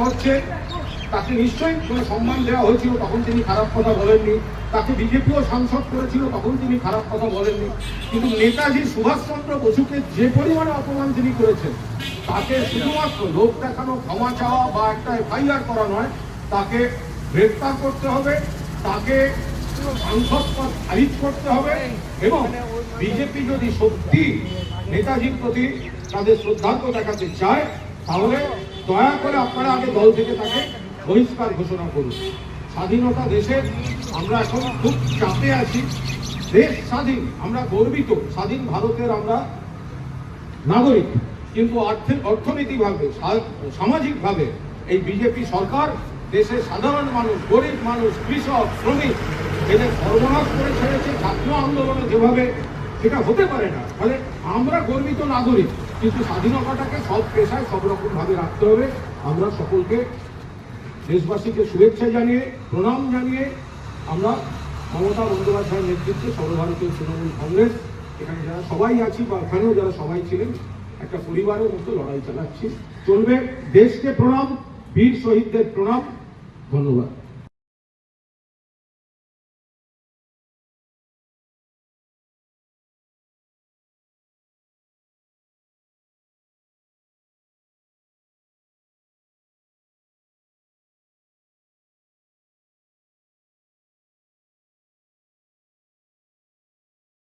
হচ্ছে তাকে নিশ্চয়ই কোনো সম্মান দেওয়া হয়েছিল, তখন তিনি খারাপ কথা বলেননি। তাকে বিজেপিও সাংসদ করেছিল, তখন তিনি খারাপ কথা বলেননি। কিন্তু নেতাজি সুভাষচন্দ্র বসুকে যে পরিমাণে অপমান তিনি করেছেন, তাকে শুধুমাত্র লোক দেখানো, ক্ষমা চাওয়া বা একটা এফআইআর করা নয়, তাকে গ্রেফতার করতে হবে, তাকে সাংসদ পদ খারিজ করতে হবে। এবং বিজেপি যদি সত্যি নেতাজির প্রতি তাদের শ্রদ্ধার্ঘ্য দেখাতে চায়, তাহলে দয়া করে আপনারা আগে দল থেকে তাকে বহিষ্কার ঘোষণা করুন। স্বাধীনতা দেশের, আমরা এখন খুব চাপে আছি। দেশ স্বাধীন, আমরা গর্বিত, স্বাধীন ভারতের আমরা নাগরিক। কিন্তু অর্থনৈতিকভাবে, সামাজিকভাবে এই বিজেপি সরকার দেশের সাধারণ মানুষ, গরিব মানুষ, কৃষক, শ্রমিক এদের সর্বনাশ করে ছেড়েছে। ছাত্র আন্দোলনে যেভাবে, সেটা হতে পারে না। ফলে আমরা গর্বিত নাগরিক, কিন্তু স্বাধীনতাটাকে সব পেশায় সব রকম ভাবে রাখতে হবে। আমরা সকলকে, দেশবাসীকে শুভেচ্ছা জানিয়ে, প্রণাম জানিয়ে, আমরা মমতা বন্দ্যোপাধ্যায়ের নেতৃত্বে সর্বভারতীয় তৃণমূল কংগ্রেস এখানে যারা সবাই আছি বা ওখানেও যারা সবাই ছিলেন, একটা পরিবারের মতো লড়াই চালাচ্ছি। চলবে। দেশকে প্রণাম, বীর শহীদদের প্রণাম। ধন্যবাদ।